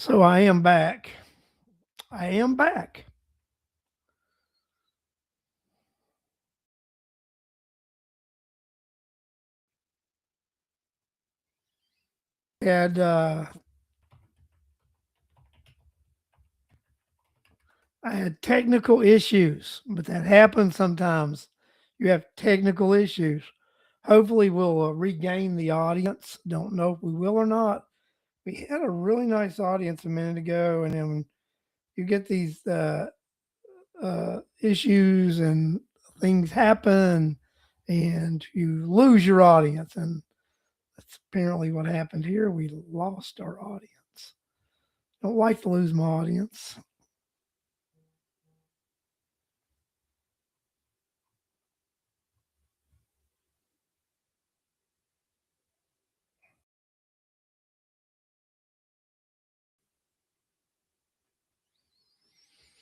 So I am back. I am back. Had I had technical issues, but that happens sometimes. You have technical issues. Hopefully, we'll regain the audience. Don't know if we will or not. We had a really nice audience a minute ago, and then you get these issues and things happen, and you lose your audience, and that's apparently what happened here. We lost our audience. Don't like to lose my audience.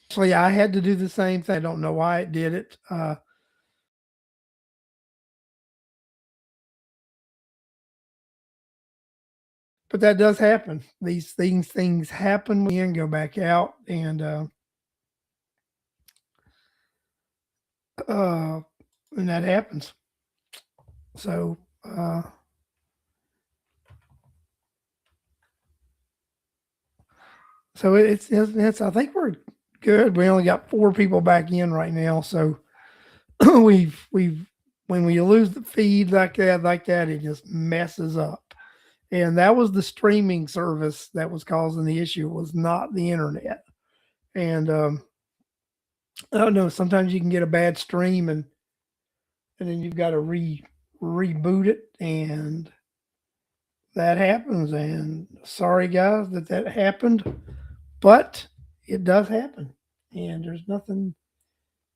Actually, I had to do the same thing. I don't know why it did it, but that does happen. These things happen. We can go back out, uh, and that happens. So so it's. I think we're good. We only got 4 people back in right now. So we've when we lose the feed like that, it just messes up. And that was the streaming service that was causing the issue. It was not the internet. And I don't know. Sometimes you can get a bad stream, and then you've got to reboot it, and that happens. And sorry, guys, that happened, but it does happen, and there's nothing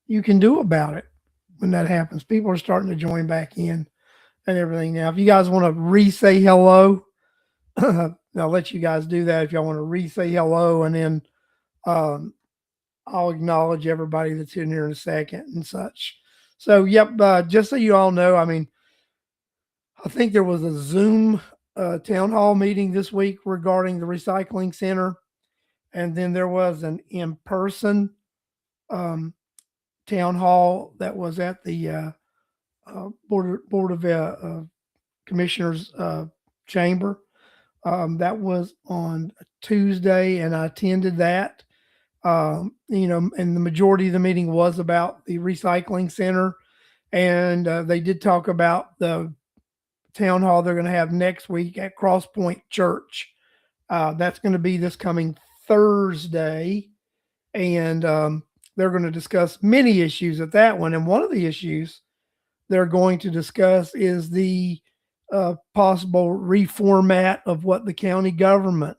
you can do about it when that happens. People are starting to join back in and everything now. If you guys want to re-say hello, I'll let you guys do that. If y'all want to re-say hello, and then um, I'll acknowledge everybody that's in here in a second and such. So, yep, just so you all know, I mean, I think there was a Zoom town hall meeting this week regarding the recycling center, and then there was an in-person um, town hall that was at the board of commissioners chamber. That was on Tuesday, and I attended that. And the majority of the meeting was about the recycling center, and they did talk about the town hall they're going to have next week at Cross Point Church. That's going to be this coming Thursday, and they're going to discuss many issues at that one. And one of the issues they're going to discuss is the possible reformat of what the county government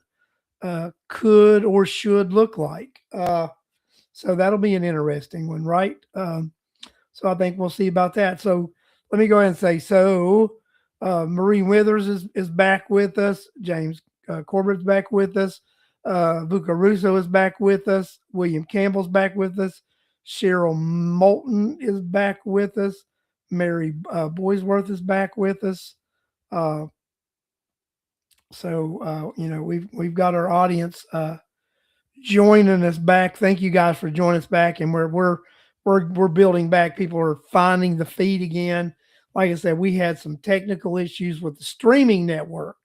could or should look like. So that'll be an interesting one, right? So I think we'll see about that. So let me go ahead and say so. Marie Withers is back with us. James Corbett's back with us. Vuka Russo is back with us. William Campbell's back with us. Cheryl Moulton is back with us. Mary Boysworth is back with us. Uh, we've got our audience joining us back. Thank you guys for joining us back, and we're building back. People are finding the feed again. Like I said, we had some technical issues with the streaming network,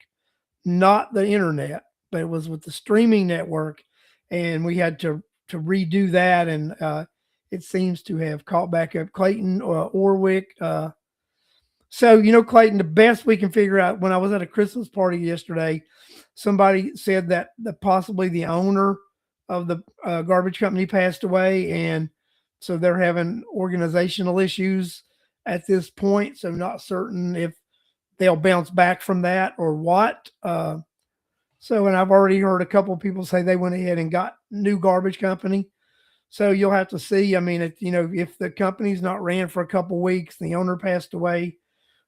not the internet, but it was with the streaming network, and we had to redo that, and it seems to have caught back up. Clayton Orwick. So, Clayton, the best we can figure out, when I was at a Christmas party yesterday, somebody said that possibly the owner of the garbage company passed away. And so they're having organizational issues at this point. So, not certain if they'll bounce back from that or what. And I've already heard a couple of people say they went ahead and got new garbage company. So you'll have to see. I mean, if the company's not ran for a couple of weeks, the owner passed away,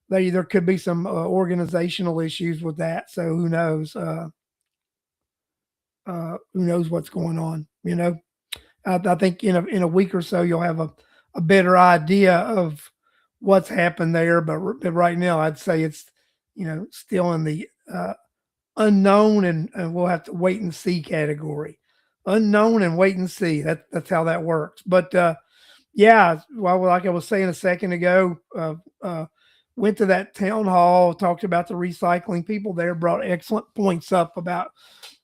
there could be some organizational issues with that. So who knows? Who knows what's going on? I think in a week or so you'll have a better idea of what's happened there. But right now, I'd say it's still in the unknown and we'll have to wait and see category. Unknown and wait and see. That's how that works. But yeah, well, like I was saying a second ago, went to that town hall, talked about the recycling. People there brought excellent points up about,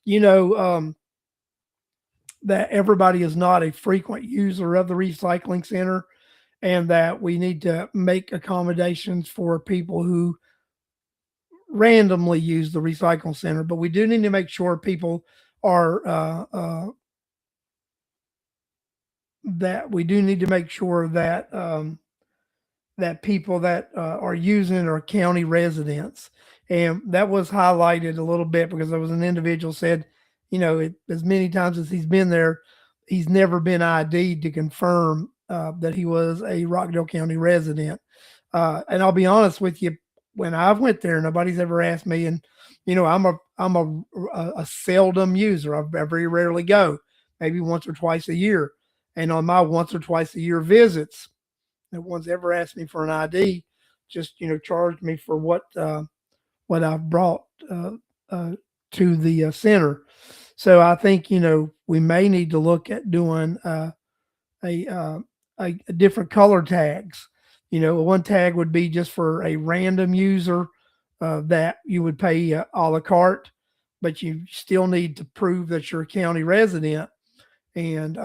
you know, that everybody is not a frequent user of the recycling center, and that we need to make accommodations for people who randomly use the recycle center. But we do need to make sure people are that we do need to make sure that that people that are using are county residents. And that was highlighted a little bit because there was an individual said, as many times as he's been there, he's never been ID'd to confirm that he was a Rockdale County resident. And I'll be honest with you, when I've went there, nobody's ever asked me. And I'm a seldom user. I very rarely go, maybe once or twice a year. And on my once or twice a year visits, no one's ever asked me for an ID. Just charged me for what I've brought to the center. So I think we may need to look at doing a different color tags. One tag would be just for a random user that you would pay a la carte, but you still need to prove that you're a county resident. And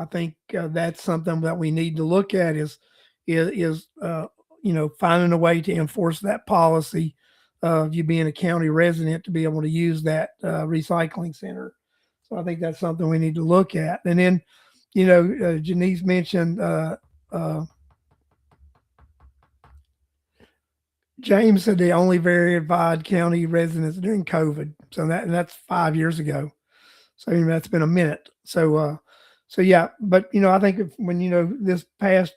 I think that's something that we need to look at is finding a way to enforce that policy of you being a county resident to be able to use that recycling center. So I think that's something we need to look at. And then, Janice mentioned James said they only verified county residents during COVID. So that's 5 years ago. So that's been a minute. So yeah, but I think when this past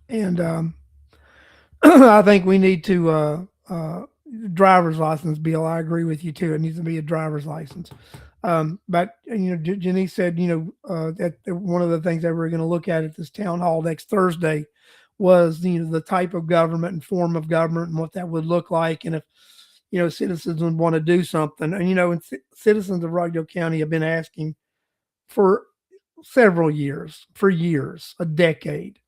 and I think we need to driver's license bill. I agree with you too. It needs to be a driver's license. But Janice said that one of the things that we're going to look at this town hall next Thursday was the type of government and form of government and what that would look like, and if citizens would want to do something. And citizens of Rockdale County have been asking for several years, for years, a decade,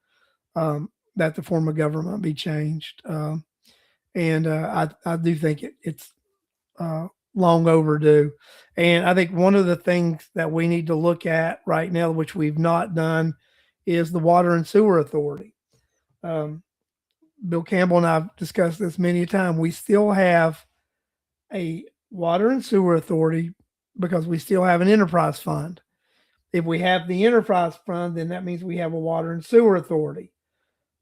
that the form of government be changed. And I do think it's long overdue. And I think one of the things that we need to look at right now, which we've not done, is the Water and Sewer Authority. Bill Campbell and I've discussed this many a time. We still have a Water and Sewer Authority because we still have an enterprise fund. If we have the enterprise fund, then that means we have a Water and Sewer Authority,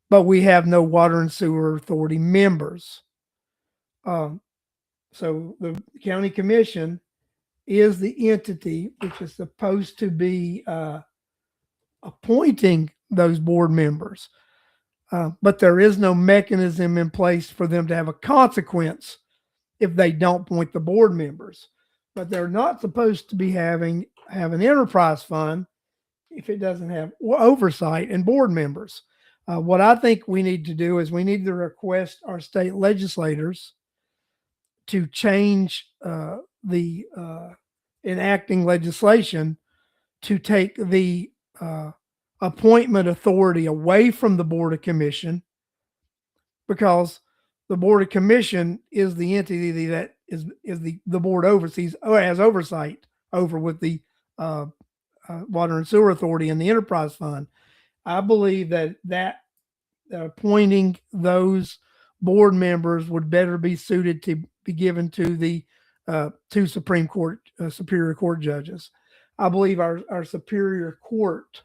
but we have no Water and Sewer Authority members. So the county commission is the entity which is supposed to be appointing those board members. But there is no mechanism in place for them to have a consequence if they don't appoint the board members. But they're not supposed to be have an enterprise fund if it doesn't have oversight and board members. What I think we need to do is we need to request our state legislators to change the enacting legislation to take the appointment authority away from the Board of Commission, because the Board of Commission is the entity that is the board oversees or has oversight over with the Water and Sewer Authority and the Enterprise Fund. I believe that appointing those board members would better be suited to be given to the two Supreme Court Superior Court judges. I believe our Superior Court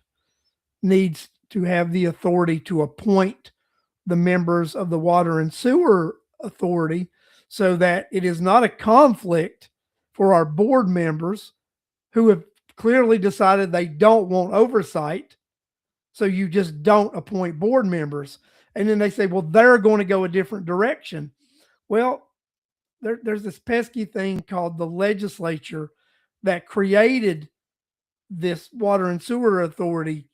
needs to have the authority to appoint the members of the Water and Sewer Authority so that it is not a conflict for our board members who have clearly decided they don't want oversight. So you just don't appoint board members. And then they say, well, they're going to go a different direction. Well, there's this pesky thing called the legislature that created this Water and Sewer Authority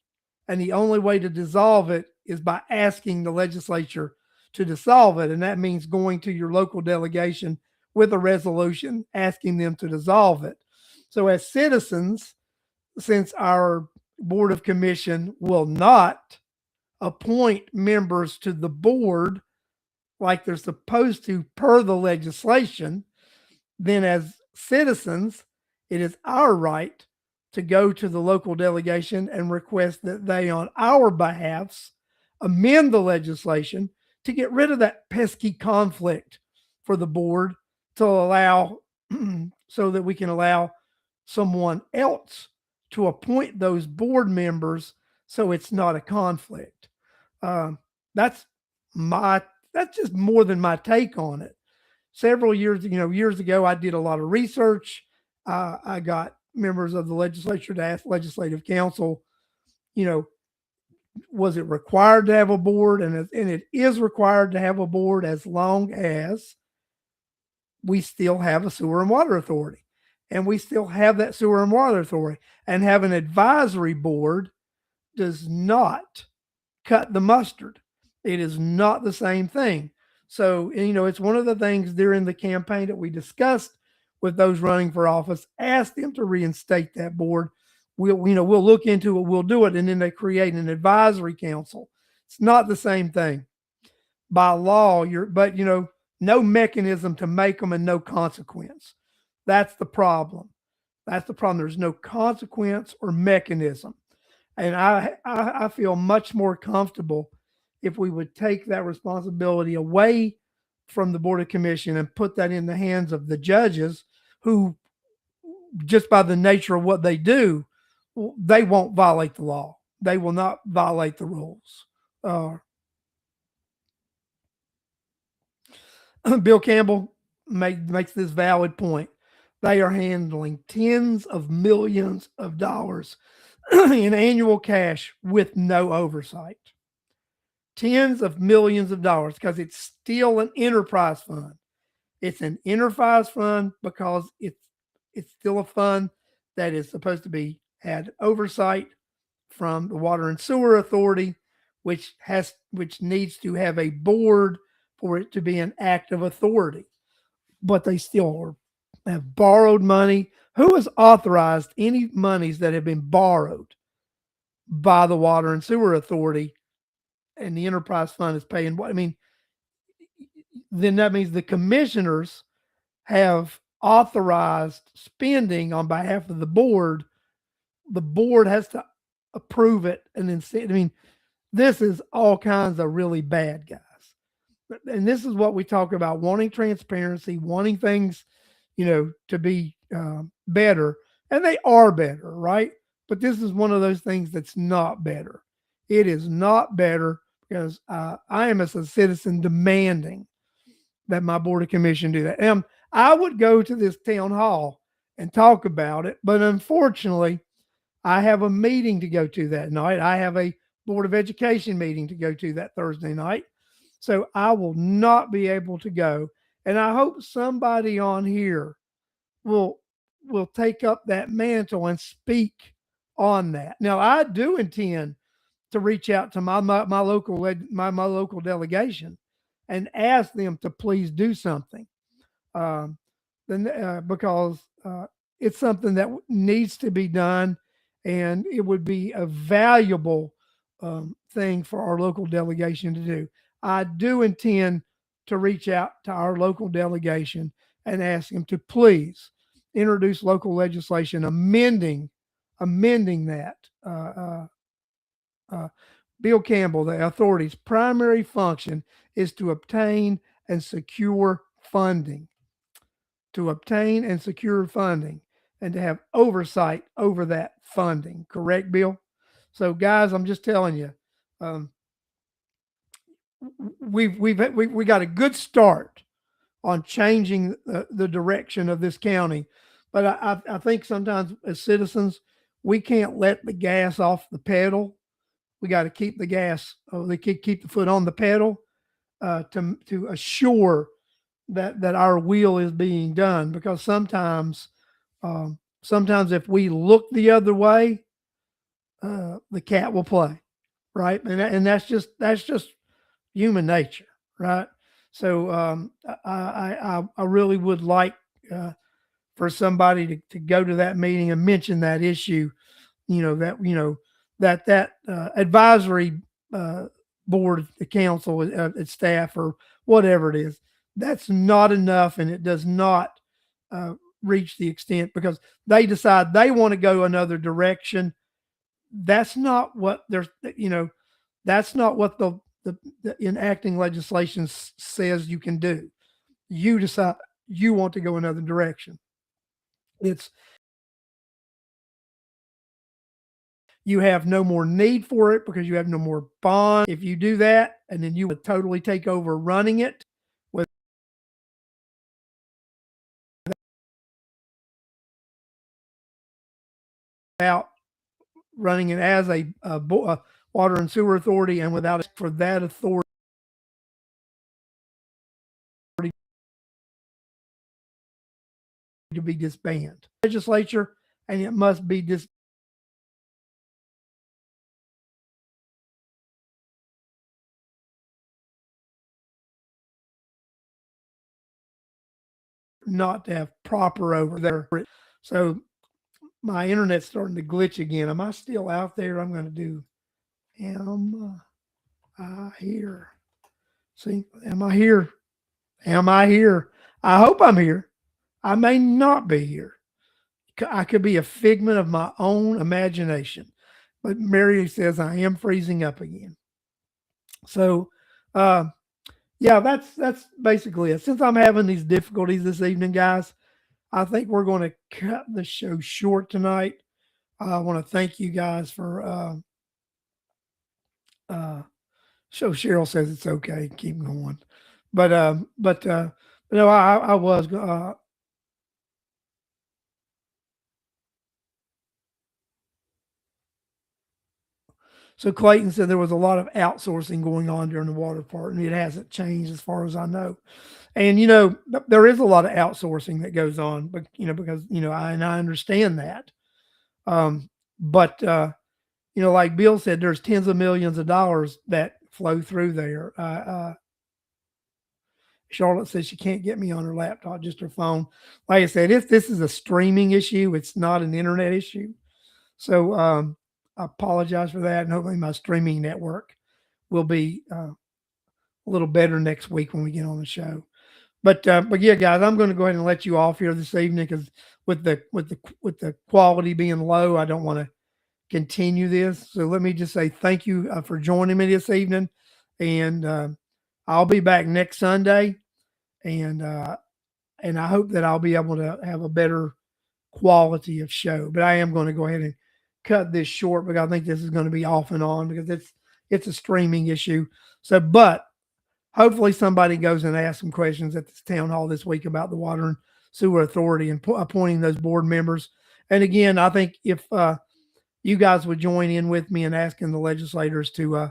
and the only way to dissolve it is by asking the legislature to dissolve it. And that means going to your local delegation with a resolution asking them to dissolve it. So, as citizens, since our Board of Commission will not appoint members to the board like they're supposed to per the legislation, then as citizens, it is our right to go to the local delegation and request that they, on our behalfs, amend the legislation to get rid of that pesky conflict for the board to allow so that we can allow someone else to appoint those board members so it's not a conflict. That's that's just more than my take on it. Several years ago, I did a lot of research. I got members of the legislature to ask legislative council, you know, was it required to have a board? And it is required to have a board as long as we still have a sewer and water authority. And we still have that sewer and water authority. And have an advisory board does not cut the mustard. It is not the same thing. So, it's one of the things during the campaign that we discussed with those running for office. Ask them to reinstate that board. We'll look into it. We'll do it. And then they create an advisory council. It's not the same thing. By law, no mechanism to make them and no consequence. That's the problem. There's no consequence or mechanism. And I feel much more comfortable if we would take that responsibility away from the Board of Commission and put that in the hands of the judges who, just by the nature of what they do, they won't violate the law. They will not violate the rules. Bill Campbell makes this valid point. They are handling tens of millions of dollars in annual cash with no oversight. Tens of millions of dollars because it's still an enterprise fund. It's an enterprise fund because it's still a fund that is supposed to be had oversight from the Water and Sewer Authority, which needs to have a board for it to be an active authority. But they still have borrowed money. Who has authorized any monies that have been borrowed by the Water and Sewer Authority, and the enterprise fund is paying what? I mean, then that means the commissioners have authorized spending on behalf of the board. The board has to approve it and then see. I mean, this is all kinds of really bad, guys. And this is what we talk about: wanting transparency, wanting things, to be better, and they are better, right? But this is one of those things that's not better. It is not better because I am, as a citizen, demanding that my Board of Commission do that. And I would go to this town hall and talk about it, but unfortunately, I have a meeting to go to that night. I have a Board of Education meeting to go to that Thursday night. So I will not be able to go. And I hope somebody on here will take up that mantle and speak on that. Now, I do intend to reach out to my local delegation and ask them to please do something. Because it's something that needs to be done, and it would be a valuable thing for our local delegation to do. I do intend to reach out to our local delegation and ask them to please introduce local legislation amending that. Bill Campbell, the authority's primary function is to obtain and secure funding. And to have oversight over that funding. Correct, Bill? So, guys, I'm just telling you, we got a good start on changing the direction of this county, but I think sometimes as citizens we can't let the gas off the pedal. We got to keep the gas, keep the foot on the pedal to assure that our will is being done. Because sometimes if we look the other way, the cat will play, right? And that's just human nature, right? So I really would like for somebody to go to that meeting and mention that issue. That advisory uh, board, the council, staff, or whatever it is, that's not enough, and it does not uh, reach the extent because they decide they want to go another direction. That's not what there's, that's not what the enacting legislation says you can do. You decide you want to go another direction. It's You have no more need for it because you have no more bond. If you do that, and then you would totally take over running it without running it as a water and sewer authority, and without for that authority to be disbanded. Legislature, and it must be not to have proper over there. So my internet's starting to glitch again. Am I still out there? I'm going to do am I here? See, am I here? Am I here? I hope I'm here. I may not be here. I could be a figment of my own imagination. But Mary says I am freezing up again. So, uh, yeah, that's basically it. Since I'm having these difficulties this evening, guys, I think we're going to cut the show short tonight. I want to thank you guys for. Uh, so Cheryl says it's okay, keep going, but no, I was. So Clayton said there was a lot of outsourcing going on during the water part, and it hasn't changed as far as I know. And there is a lot of outsourcing that goes on, but because I understand that. But like Bill said, there's tens of millions of dollars that flow through there. Charlotte says she can't get me on her laptop, just her phone. Like I said, if this is a streaming issue, it's not an internet issue. So I apologize for that, and hopefully my streaming network will be a little better next week when we get on the show. But yeah, guys, I'm going to go ahead and let you off here this evening because with the quality being low, I don't want to continue this. So let me just say thank you for joining me this evening, and I'll be back next Sunday, and I hope that I'll be able to have a better quality of show. But I am going to go ahead and cut this short because I think this is going to be off and on because it's a streaming issue. So, but hopefully somebody goes and asks some questions at this town hall this week about the Water and Sewer Authority and appointing those board members. And again, I think if you guys would join in with me in asking the legislators to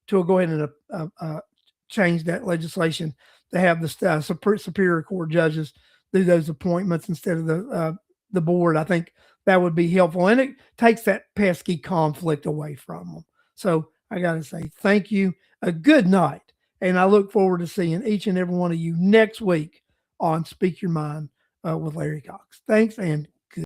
go ahead and change that legislation to have the Superior Court judges do those appointments instead of the board, I think that would be helpful, and it takes that pesky conflict away from them. So I got to say thank you, a good night, and I look forward to seeing each and every one of you next week on Speak Your Mind with Larry Cox. Thanks, and